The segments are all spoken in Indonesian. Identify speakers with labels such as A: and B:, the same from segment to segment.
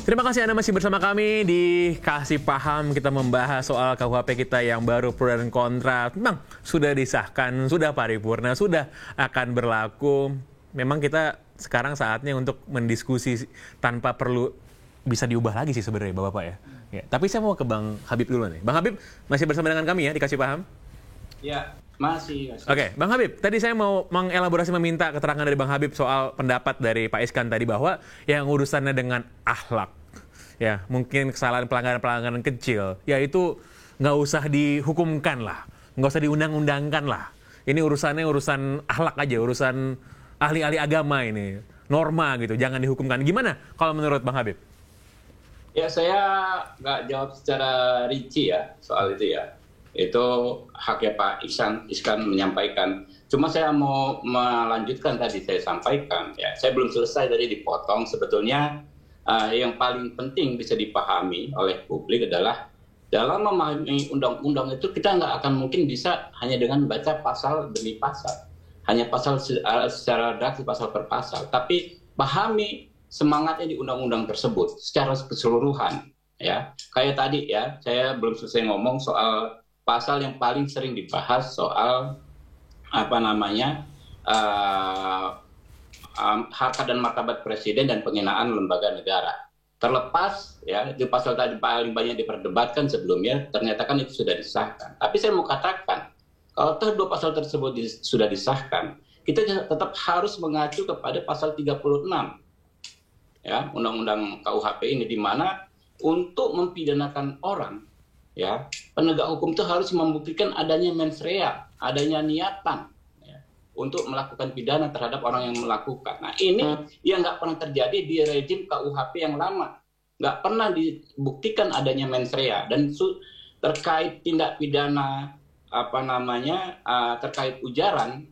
A: Terima kasih Anda masih bersama kami di Kasih Paham. Kita membahas soal KUHP kita yang baru pro dan kontra. Memang sudah disahkan, sudah paripurna, sudah akan berlaku. Memang kita sekarang saatnya untuk mendiskusi tanpa perlu bisa diubah lagi sih sebenarnya Bapak-Bapak ya. Tapi saya mau ke Bang Habib dulu nih. Bang Habib masih bersama dengan kami ya di Kasih Paham?
B: Ya, masih.
A: Oke, Bang Habib, tadi saya mau mengelaborasi meminta keterangan dari Bang Habib soal pendapat dari Pak Iskan tadi bahwa yang urusannya dengan akhlak, ya mungkin kesalahan pelanggaran-pelanggaran kecil, ya itu nggak usah dihukumkan lah, nggak usah diundang-undangkan lah. Ini urusannya urusan akhlak aja, urusan ahli-ahli agama ini, norma gitu, jangan dihukumkan. Gimana kalau menurut Bang Habib?
B: Ya, saya nggak jawab secara rinci ya soal itu ya. Itu haknya Pak Iskan menyampaikan. Cuma saya mau melanjutkan tadi saya sampaikan. Ya, saya belum selesai tadi dipotong. Sebetulnya yang paling penting bisa dipahami oleh publik adalah dalam memahami undang-undang itu kita nggak akan mungkin bisa hanya dengan baca pasal demi pasal. Hanya pasal secara redaksi, pasal per pasal. Tapi pahami semangatnya di undang-undang tersebut secara keseluruhan. Ya, kayak tadi ya, saya belum selesai ngomong soal pasal yang paling sering dibahas soal harkat dan martabat presiden dan penghinaan lembaga negara. Terlepas ya di pasal tadi paling banyak diperdebatkan sebelumnya, ternyata kan itu sudah disahkan. Tapi saya mau katakan kalau dua pasal tersebut sudah disahkan, kita tetap harus mengacu kepada pasal 36 ya Undang-Undang KUHP ini, di mana untuk mempidanakan orang ya, penegak hukum itu harus membuktikan adanya mens rea, adanya niatan ya, untuk melakukan pidana terhadap orang yang melakukan. Nah ini yang nggak pernah terjadi di rejim KUHP yang lama, nggak pernah dibuktikan adanya mens rea. Dan terkait tindak pidana terkait ujaran,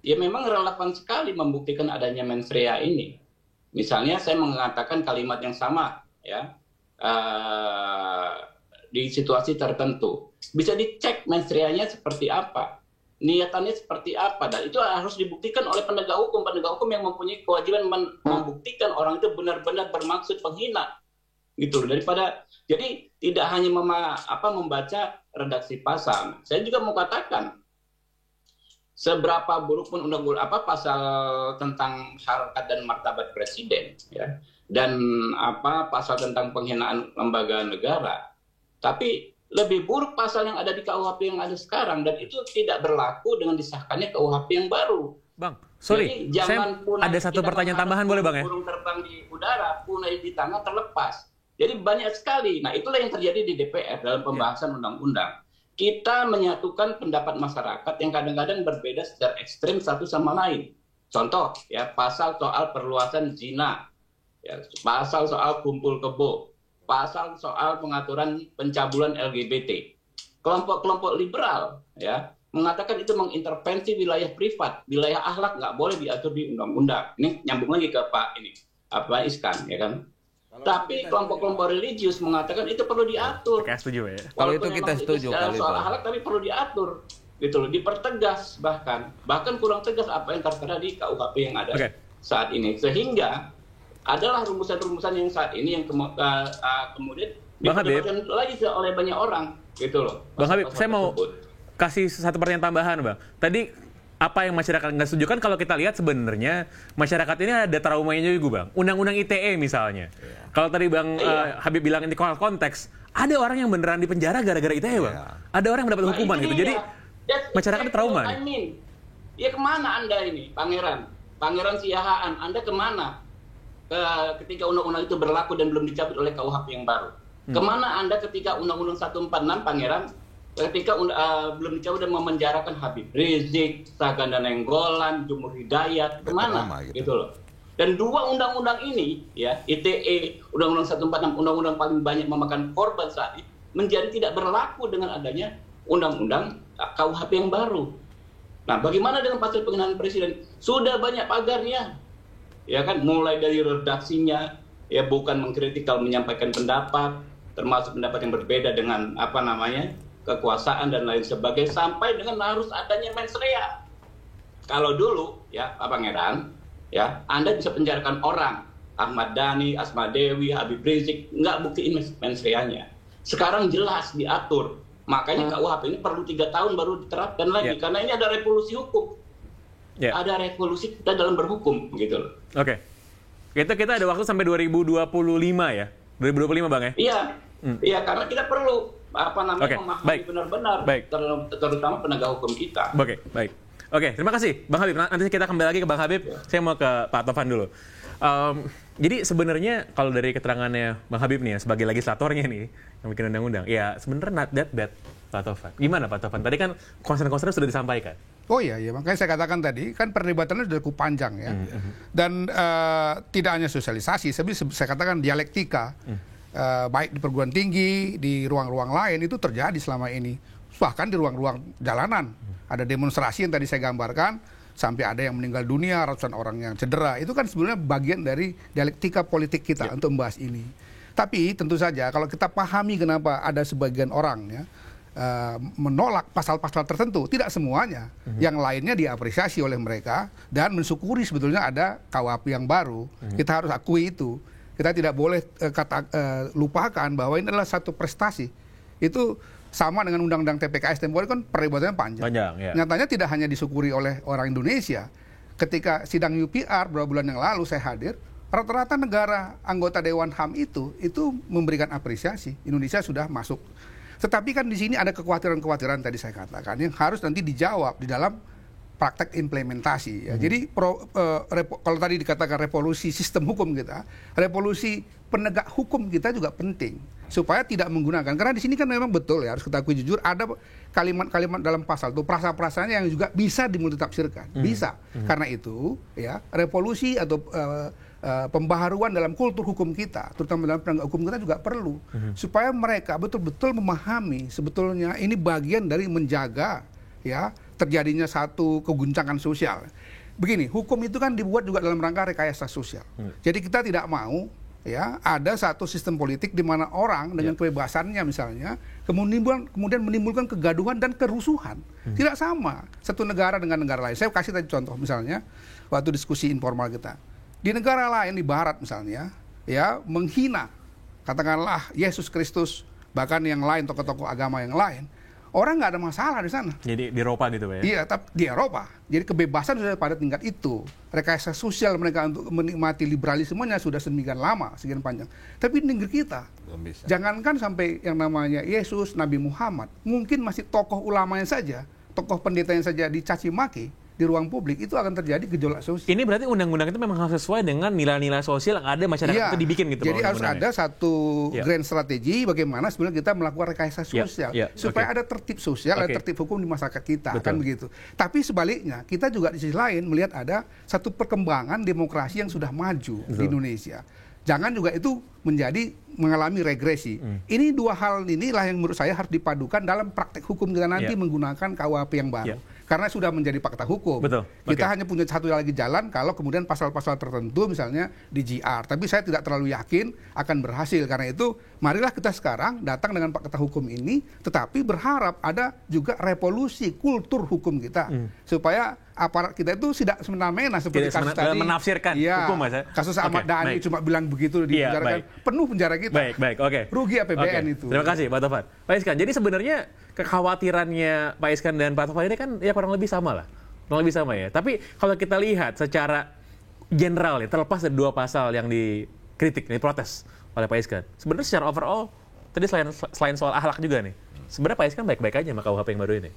B: ya memang relevan sekali membuktikan adanya mens rea ini. Misalnya saya mengatakan kalimat yang sama ya. Di situasi tertentu bisa dicek mens rea-nya seperti apa, niatannya seperti apa, dan itu harus dibuktikan oleh penegak hukum yang mempunyai kewajiban membuktikan orang itu benar-benar bermaksud menghina gitu. Daripada jadi tidak hanya membaca redaksi pasal. Saya juga mau katakan seberapa buruk pun pasal tentang harkat dan martabat presiden ya, dan pasal tentang penghinaan lembaga negara, tapi lebih buruk pasal yang ada di KUHP yang ada sekarang, dan itu tidak berlaku dengan disahkannya KUHP yang baru.
A: Bang, sorry, saya ada satu pertanyaan tambahan boleh Bang ya?
B: Burung terbang di udara, punai di tanah terlepas. Jadi banyak sekali. Nah itulah yang terjadi di DPR dalam pembahasan undang-undang. Kita menyatukan pendapat masyarakat yang kadang-kadang berbeda secara ekstrim satu sama lain. Contoh ya, pasal soal perluasan zina, ya, pasal soal kumpul kebo, pasal soal pengaturan pencabulan LGBT. Kelompok-kelompok liberal ya mengatakan itu mengintervensi wilayah privat, wilayah akhlak nggak boleh diatur di undang-undang. Ini nyambung lagi ke Pak Iskan ya kan. Tapi kelompok-kelompok religius mengatakan itu perlu diatur.
A: Oke, setuju ya.
C: Kalau itu kita setuju kali
B: soal akhlak, tapi perlu diatur gitu loh, dipertegas bahkan kurang tegas apa yang tertera di KUHP yang ada saat ini, sehingga adalah rumusan-rumusan yang saat ini yang kemudian diperdebatkan lagi oleh banyak orang gitu loh.
A: Bang Habib, saya mau kasih satu pertanyaan tambahan Bang. Tadi apa yang masyarakat nggak setuju kan, kalau kita lihat sebenarnya masyarakat ini ada traumanya juga Bang. Undang-undang ITE misalnya. Kalau tadi Bang Habib bilang ini konteks, ada orang yang beneran di penjara gara-gara ITE Bang. Ada orang yang mendapat hukuman gitu. Jadi masyarakat trauma.
B: Ya kemana Anda ini, Pangeran Siahaan, Anda kemana? Ketika undang-undang itu berlaku dan belum dicabut oleh KUHP yang baru. Kemana Anda ketika Undang-Undang 146 Pangeran ketika belum dicabut dan memenjarakan Habib Rizik, Saganda Nenggolan, Jumur Hidayat, kemana gitu loh. Dan dua undang-undang ini ya, ITE, Undang-Undang 146, undang-undang paling banyak memakan korban saat ini, menjadi tidak berlaku dengan adanya Undang-Undang KUHP yang baru. Nah, bagaimana dengan pasal penghinaan presiden? Sudah banyak pagarnya. Ya kan, mulai dari redaksinya ya, bukan mengkritik kalau menyampaikan pendapat, termasuk pendapat yang berbeda dengan kekuasaan dan lain sebagainya, sampai dengan harus adanya mens rea. Kalau dulu ya Pak Pangeran ya, Anda bisa penjarakan orang Ahmad Dhani, Asma Dewi, Habib Rizik, nggak buktiin mens reanya. Sekarang jelas diatur. Makanya KUHP ini perlu 3 tahun baru diterapkan lagi. Karena ini ada revolusi hukum. Ada revolusi kita dalam berhukum, gitu loh.
A: Oke. Kita ada waktu sampai 2025 ya? 2025 Bang ya?
B: Iya. Iya, karena kita perlu memahami benar-benar, terutama penegak hukum kita.
A: Oke, terima kasih Bang Habib. Nanti kita kembali lagi ke Bang Habib. Saya mau ke Pak Tovan dulu. Jadi sebenarnya kalau dari keterangannya Bang Habib nih ya, sebagai legislatornya nih yang bikin undang-undang, ya sebenarnya not that bad Pak Tovan. Gimana Pak Tovan? Tadi kan concern-concern sudah disampaikan.
C: Oh iya, makanya saya katakan tadi kan perdebatannya sudah cukup panjang ya, dan tidak hanya sosialisasi, saya katakan dialektika, baik di perguruan tinggi, di ruang-ruang lain itu terjadi selama ini, bahkan di ruang-ruang jalanan ada demonstrasi yang tadi saya gambarkan. Sampai ada yang meninggal dunia, ratusan orang yang cedera. Itu kan sebenarnya bagian dari dialektika politik kita untuk membahas ini. Tapi tentu saja kalau kita pahami kenapa ada sebagian orang ya menolak pasal-pasal tertentu, tidak semuanya. Yang lainnya diapresiasi oleh mereka dan mensyukuri sebetulnya ada KUHP yang baru. Kita harus akui itu. Kita tidak boleh lupakan bahwa ini adalah satu prestasi. Itu sama dengan Undang-Undang TPKS temporer kan perdebatannya panjang. Nyatanya tidak hanya disyukuri oleh orang Indonesia. Ketika sidang UPR beberapa bulan yang lalu saya hadir, rata-rata negara anggota Dewan HAM itu memberikan apresiasi. Indonesia sudah masuk. Tetapi kan di sini ada kekhawatiran-kekhawatiran tadi saya katakan yang harus nanti dijawab di dalam praktek implementasi. Ya. Jadi kalau tadi dikatakan revolusi sistem hukum kita, revolusi penegak hukum kita juga penting supaya tidak menggunakan. Karena di sini kan memang betul ya, harus kita akui jujur ada kalimat-kalimat dalam pasal itu prasa-prasanya yang juga bisa dimultitafsirkan. Bisa. Karena itu ya revolusi atau pembaharuan dalam kultur hukum kita, terutama dalam penegak hukum kita juga perlu supaya mereka betul-betul memahami sebetulnya ini bagian dari menjaga ya terjadinya satu keguncangan sosial. Begini, hukum itu kan dibuat juga dalam rangka rekayasa sosial. Jadi kita tidak mau ya ada satu sistem politik di mana orang dengan kebebasannya misalnya kemudian menimbulkan kegaduhan dan kerusuhan. Tidak sama satu negara dengan negara lain. Saya kasih tadi contoh misalnya waktu diskusi informal kita. Di negara lain di barat misalnya ya menghina katakanlah Yesus Kristus bahkan yang lain tokoh-tokoh agama yang lain. Orang nggak ada masalah di sana.
A: Jadi di Eropa gitu Pak ya?
C: Iya, tapi di Eropa. Jadi kebebasan sudah pada tingkat itu. Rekayasa sosial mereka untuk menikmati liberalismenya sudah sedemikian lama, sekian panjang. Tapi di negeri kita, jangankan sampai yang namanya Yesus, Nabi Muhammad, mungkin masih tokoh ulamanya saja, tokoh pendetanya saja dicaci maki di ruang publik, itu akan terjadi gejolak sosial.
A: Ini berarti undang-undang itu memang harus sesuai dengan nilai-nilai sosial yang ada masyarakat itu dibikin gitu.
C: Jadi harus ada satu grand strategi bagaimana sebenarnya kita melakukan rekayasa sosial supaya ada tertib sosial, ada tertib hukum di masyarakat kita, kan begitu. Tapi sebaliknya kita juga di sisi lain melihat ada satu perkembangan demokrasi yang sudah maju di Indonesia. Jangan juga itu menjadi mengalami regresi. Ini dua hal inilah yang menurut saya harus dipadukan dalam praktek hukum kita nanti menggunakan KUHP yang baru. Karena sudah menjadi fakta hukum. Kita hanya punya satu lagi jalan kalau kemudian pasal-pasal tertentu misalnya di GR. Tapi saya tidak terlalu yakin akan berhasil. Karena itu marilah kita sekarang datang dengan fakta hukum ini, tetapi berharap ada juga revolusi kultur hukum kita. Supaya aparat kita itu tidak semena-mena seperti kasus tadi.
A: Menafsirkan hukum Mas.
C: Kasus Ahmad Dhani cuma bilang begitu di penjara, penuh penjara kita. Rugi APBN itu.
A: Terima kasih Pak Tovan. Pak Iskan, jadi sebenarnya kekhawatirannya Pak Iskan dan Pak Tovan ini kan ya kurang lebih sama lah. Kurang lebih sama ya. Tapi kalau kita lihat secara general ya, terlepas dari dua pasal yang dikritik, diprotes oleh Pak Iskan. Sebenarnya secara overall, tadi selain soal akhlak juga nih, sebenarnya Pak Iskan baik-baik aja sama KUHP yang baru ini.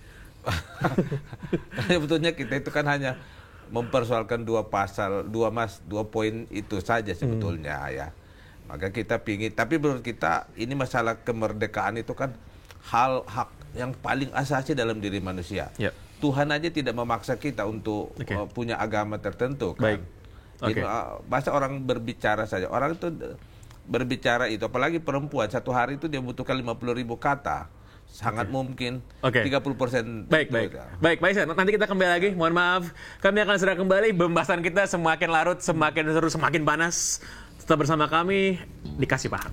D: Sebetulnya kita itu kan hanya mempersoalkan dua pasal, dua poin itu saja sebetulnya ya. Maka kita pingin, tapi menurut kita ini masalah kemerdekaan itu kan hak yang paling asasi dalam diri manusia. Tuhan aja tidak memaksa kita untuk punya agama tertentu kan. Masa orang berbicara saja, orang itu berbicara itu, apalagi perempuan satu hari itu dia butuhkan 50.000 kata. Sangat mungkin 30%.
A: Baik, Pak Iskan, nanti kita kembali lagi. Mohon maaf, kami akan segera kembali. Pembahasan kita semakin larut, semakin seru, semakin panas. Tetap bersama kami di Kasih Paham.